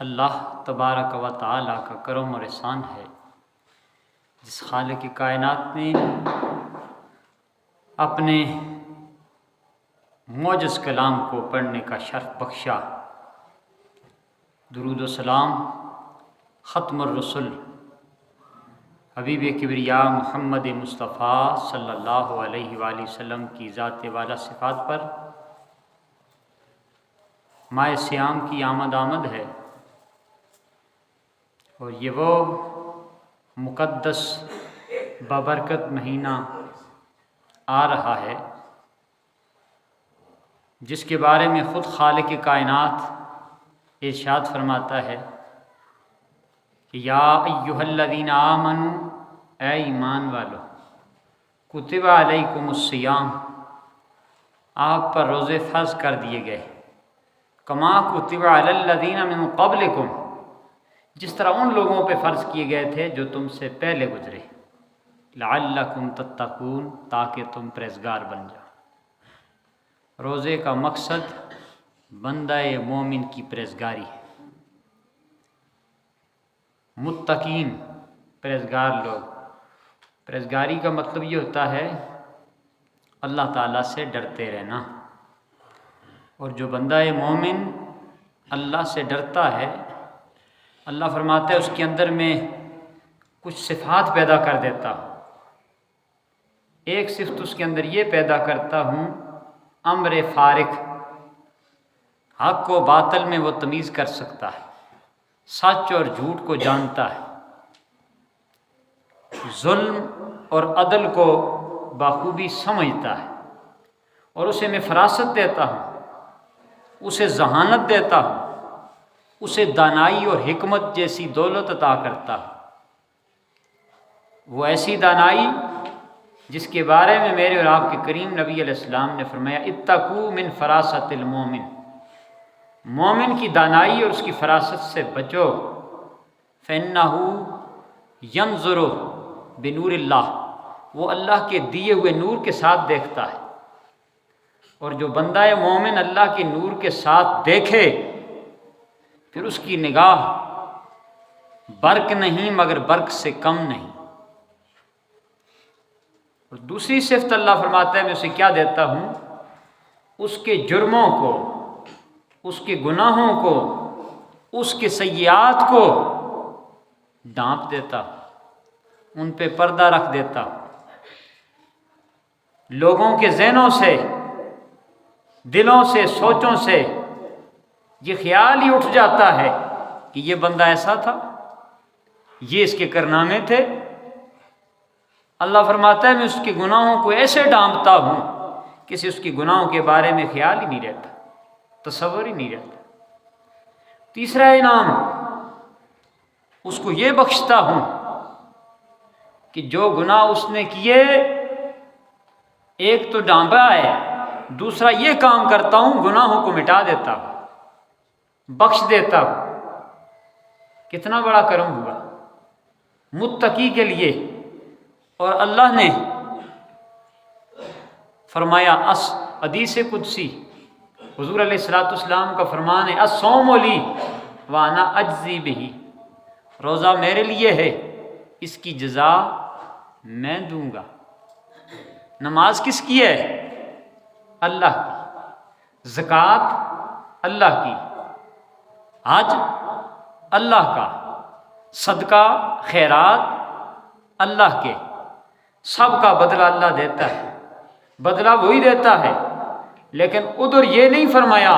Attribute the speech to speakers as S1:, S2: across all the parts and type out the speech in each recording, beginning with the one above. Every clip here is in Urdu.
S1: اللہ تبارک و تعالیٰ کا کرم اور احسان ہے جس خالق کائنات نے اپنے معجز کلام کو پڑھنے کا شرف بخشا۔ درود و سلام ختم الرسل حبیب کبریا محمد مصطفیٰ صلی اللہ علیہ وآلہ وسلم کی ذات والا صفات پر۔ ماہ سیام کی آمد ہے اور یہ وہ مقدس بابرکت مہینہ آ رہا ہے جس کے بارے میں خود خالق کائنات ارشاد فرماتا ہے کہ یا ایھا الذین آمنوا، اے ایمان والو، کتب علیکم الصیام، آپ پر روزے فرض کر دیے گئے، کما کتب علی الذین من قبلکم، جس طرح ان لوگوں پہ فرض کیے گئے تھے جو تم سے پہلے گزرے، لعلکم تتقون، تاکہ تم پرہیزگار بن جاؤ۔ روزے کا مقصد بندہ مومن کی پرہیزگاری ہے۔ متقین پرہیزگار لوگ، پرہیزگاری کا مطلب یہ ہوتا ہے اللہ تعالیٰ سے ڈرتے رہنا، اور جو بندہ مومن اللہ سے ڈرتا ہے، اللہ فرماتا ہے اس کے اندر میں کچھ صفات پیدا کر دیتا ہوں۔ ایک صفت اس کے اندر یہ پیدا کرتا ہوں، امر فارق، حق و باطل میں وہ تمیز کر سکتا ہے، سچ اور جھوٹ کو جانتا ہے، ظلم اور عدل کو بخوبی سمجھتا ہے، اور اسے میں فراست دیتا ہوں، اسے ذہانت دیتا ہوں، اسے دانائی اور حکمت جیسی دولت عطا کرتا ہوں۔ وہ ایسی دانائی جس کے بارے میں میرے اور آپ کے کریم نبی علیہ السلام نے فرمایا اتقوا من فراست المومن، مومن کی دانائی اور اس کی فراست سے بچو، فإنہ ینظر بنور اللہ، وہ اللہ کے دیے ہوئے نور کے ساتھ دیکھتا ہے، اور جو بندہ مومن اللہ کے نور کے ساتھ دیکھے پھر اس کی نگاہ برق نہیں مگر برق سے کم نہیں۔ اور دوسری صفت اللہ فرماتا ہے میں اسے کیا دیتا ہوں، اس کے جرموں کو، اس کے گناہوں کو، اس کے سیئات کو ڈھانپ دیتا ہوں، ان پہ پردہ رکھ دیتا ہوں۔ لوگوں کے ذہنوں سے، دلوں سے، سوچوں سے یہ خیال ہی اٹھ جاتا ہے کہ یہ بندہ ایسا تھا، یہ اس کے کارنامے تھے۔ اللہ فرماتا ہے میں اس کے گناہوں کو ایسے ڈھانپتا ہوں کسی اس کے گناہوں کے بارے میں خیال ہی نہیں رہتا، تصور ہی نہیں رہتا۔ تیسرا انعام اس کو یہ بخشتا ہوں کہ جو گناہ اس نے کیے، ایک تو ڈھانپا ہے، دوسرا یہ کام کرتا ہوں گناہوں کو مٹا دیتا ہوں، بخش دیتا ہوں۔ کتنا بڑا کرم ہوا متقی کے لیے۔ اور اللہ نے فرمایا حدیث قدسی، حضور علیہ الصلوۃ والسلام کا فرمان ہے الصوم لی وانا اجزی بہ، روزہ میرے لیے ہے، اس کی جزا میں دوں گا۔ نماز کس کی ہے؟ اللہ کی۔ زکوٰۃ اللہ کی، حج اللہ کا، صدقہ خیرات اللہ کے، سب کا بدلہ اللہ دیتا ہے، بدلہ وہی دیتا ہے، لیکن ادھر یہ نہیں فرمایا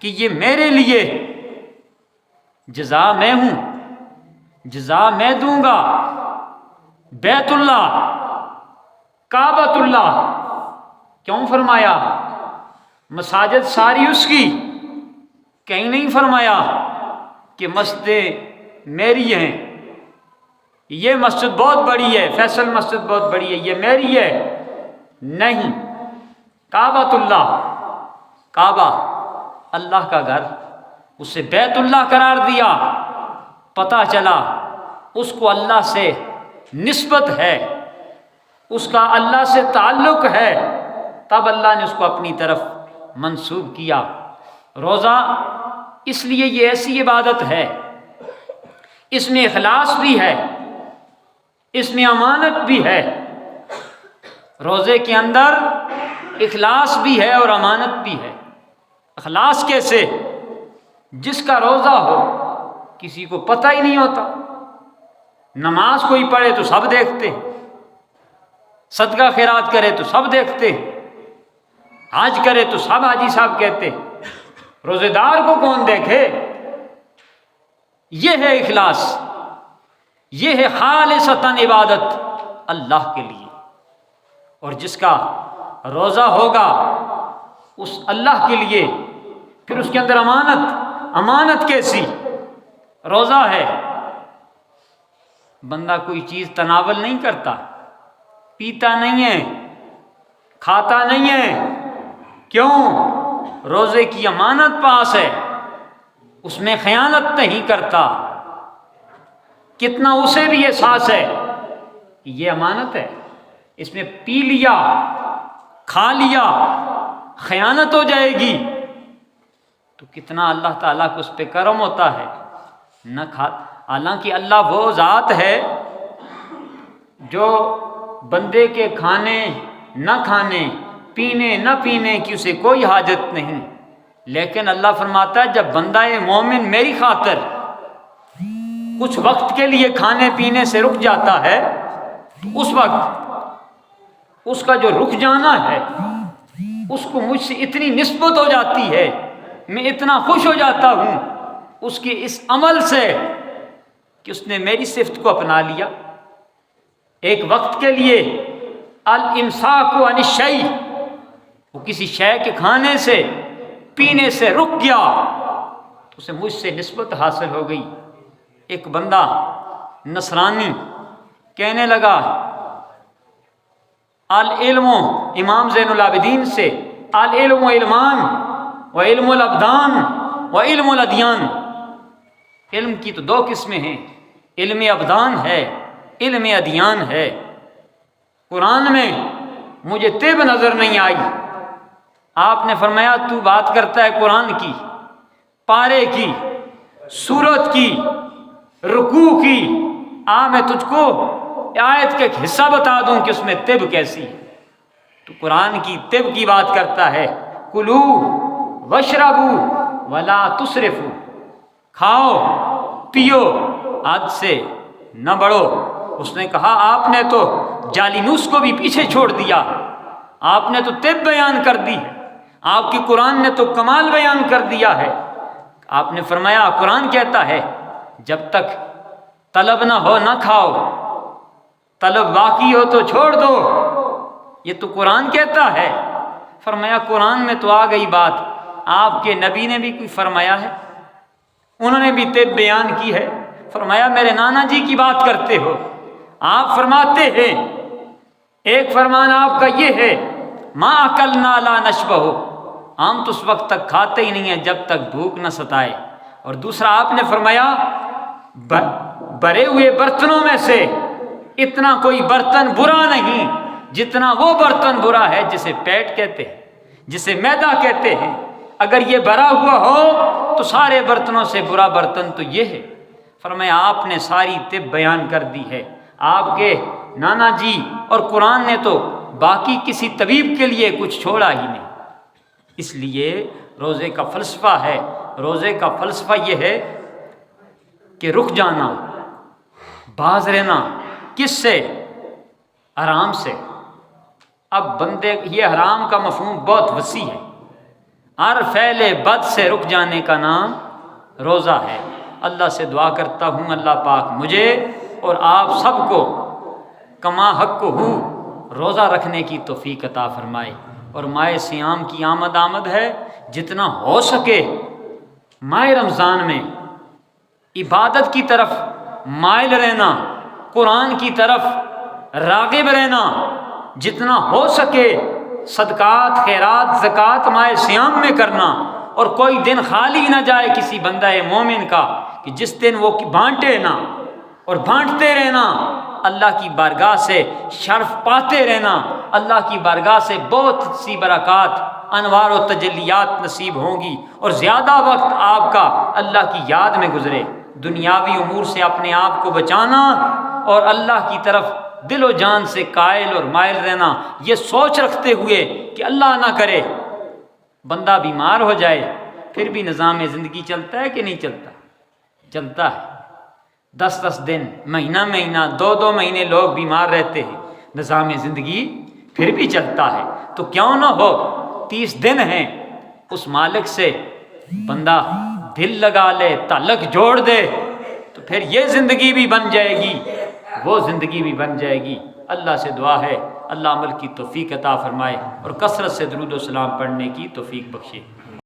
S1: کہ یہ میرے لیے، جزا میں ہوں، جزا میں دوں گا۔ بیت اللہ، کعبۃ اللہ، کیوں فرمایا؟ مساجد ساری اس کی، کہیں نہیں فرمایا کہ مسجدیں میری ہیں، یہ مسجد بہت بڑی ہے، فیصل مسجد بہت بڑی ہے، یہ میری ہے، نہیں۔ کعبۃ اللہ، کعبہ اللہ کا گھر، اسے بیت اللہ قرار دیا، پتہ چلا اس کو اللہ سے نسبت ہے، اس کا اللہ سے تعلق ہے، تب اللہ نے اس کو اپنی طرف منسوب کیا۔ روزہ اس لیے یہ ایسی عبادت ہے، اس میں اخلاص بھی ہے، اس میں امانت بھی ہے۔ روزے کے اندر اخلاص بھی ہے اور امانت بھی ہے۔ اخلاص کیسے؟ جس کا روزہ ہو کسی کو پتہ ہی نہیں ہوتا، نماز کوئی پڑھے تو سب دیکھتے، صدقہ خیرات کرے تو سب دیکھتے، حج کرے تو سب حاجی صاحب کہتے، روزے دار کو کون دیکھے؟ یہ ہے اخلاص، یہ ہے خالصتاً عبادت اللہ کے لیے۔ اور جس کا روزہ ہوگا اس اللہ کے لیے، پھر اس کے اندر امانت کیسی؟ روزہ ہے، بندہ کوئی چیز تناول نہیں کرتا، پیتا نہیں ہے، کھاتا نہیں ہے، کیوں؟ روزے کی امانت پاس ہے، اس میں خیانت نہیں کرتا۔ کتنا اسے بھی احساس ہے کہ یہ امانت ہے، اس میں پی لیا، کھا لیا، خیانت ہو جائے گی تو کتنا اللہ تعالیٰ کو اس پہ کرم ہوتا ہے۔ نہ کھا، حالانکہ اللہ وہ ذات ہے جو بندے کے کھانے نہ کھانے، پینے نہ پینے کی اسے کوئی حاجت نہیں، لیکن اللہ فرماتا ہے جب بندہ مومن میری خاطر کچھ وقت کے لیے کھانے پینے سے رک جاتا ہے تو اس وقت اس کا جو رک جانا ہے اس کو مجھ سے اتنی نسبت ہو جاتی ہے، میں اتنا خوش ہو جاتا ہوں اس کے اس عمل سے کہ اس نے میری صفت کو اپنا لیا۔ ایک وقت کے لیے الامساک عن الشیء، وہ کسی شے کے کھانے سے پینے سے رک گیا تو اسے مجھ سے نسبت حاصل ہو گئی۔ ایک بندہ نصرانی کہنے لگا العلم، امام زین العابدین سے، العلم علمان و علم الابدان و علم الادیان، علم کی تو دو قسمیں ہیں، علم ابدان ہے، علم ادیان ہے۔ قرآن میں مجھے طب نظر نہیں آئی، آپ نے فرمایا تو بات کرتا ہے قرآن کی، پارے کی، سورت کی، رکوع کی، میں تجھ کو آیت کا ایک حصہ بتا دوں کہ اس میں طب کیسی ہے۔ تو قرآن کی طب کی بات کرتا ہے، کلو واشربو ولا تسرفو، کھاؤ پیو حد سے نہ بڑھو۔ اس نے کہا آپ نے تو جالینوس کو بھی پیچھے چھوڑ دیا، آپ نے تو طب بیان کر دی ہے، آپ کی قرآن نے تو کمال بیان کر دیا ہے۔ آپ نے فرمایا قرآن کہتا ہے جب تک طلب نہ ہو نہ کھاؤ، طلب باقی ہو تو چھوڑ دو، یہ تو قرآن کہتا ہے۔ فرمایا قرآن میں تو آ گئی بات، آپ کے نبی نے بھی کوئی فرمایا ہے؟ انہوں نے بھی طب بیان کی ہے؟ فرمایا میرے نانا جی کی بات کرتے ہو، آپ فرماتے ہیں ایک فرمان آپ کا یہ ہے ما اکلنا لا نشبہ، ہم تو اس وقت تک کھاتے ہی نہیں ہیں جب تک بھوک نہ ستائے، اور دوسرا آپ نے فرمایا بھرے ہوئے برتنوں میں سے اتنا کوئی برتن برا نہیں جتنا وہ برتن برا ہے جسے پیٹ کہتے ہیں، جسے معدہ کہتے ہیں۔ اگر یہ بھرا ہوا ہو تو سارے برتنوں سے برا برتن تو یہ ہے۔ فرمایا آپ نے ساری طب بیان کر دی ہے، آپ کے نانا جی اور قرآن نے تو باقی کسی طبیب کے لیے کچھ چھوڑا ہی نہیں۔ اس لیے روزے کا فلسفہ ہے، روزے کا فلسفہ یہ ہے کہ رک جانا، باز رہنا، کس سے؟ حرام سے۔ اب بندے یہ حرام کا مفہوم بہت وسیع ہے، ہر فعل بد سے رک جانے کا نام روزہ ہے۔ اللہ سے دعا کرتا ہوں اللہ پاک مجھے اور آپ سب کو کما حق ہو روزہ رکھنے کی توفیق عطا فرمائے، اور ماہ صیام کی آمد ہے، جتنا ہو سکے ماہ رمضان میں عبادت کی طرف مائل رہنا، قرآن کی طرف راغب رہنا، جتنا ہو سکے صدقات خیرات زکوٰۃ ماہ صیام میں کرنا، اور کوئی دن خالی نہ جائے کسی بندہ مومن کا کہ جس دن وہ بانٹے نہ، اور بانٹتے رہنا، اللہ کی بارگاہ سے شرف پاتے رہنا، اللہ کی بارگاہ سے بہت سی برکات انوار و تجلیات نصیب ہوں گی، اور زیادہ وقت آپ کا اللہ کی یاد میں گزرے۔ دنیاوی امور سے اپنے آپ کو بچانا اور اللہ کی طرف دل و جان سے قائل اور مائل رہنا، یہ سوچ رکھتے ہوئے کہ اللہ نہ کرے بندہ بیمار ہو جائے، پھر بھی نظام زندگی چلتا ہے کہ نہیں چلتا؟ چلتا ہے۔ 10 دن، مہینہ مہینہ، 2 مہینے لوگ بیمار رہتے ہیں، نظام زندگی پھر بھی چلتا ہے۔ تو کیوں نہ ہو 30 دن ہیں، اس مالک سے بندہ دل لگا لے، تعلق جوڑ دے، تو پھر یہ زندگی بھی بن جائے گی، وہ زندگی بھی بن جائے گی۔ اللہ سے دعا ہے اللہ عمل کی توفیق عطا فرمائے اور کثرت سے درود و سلام پڑھنے کی توفیق بخشے۔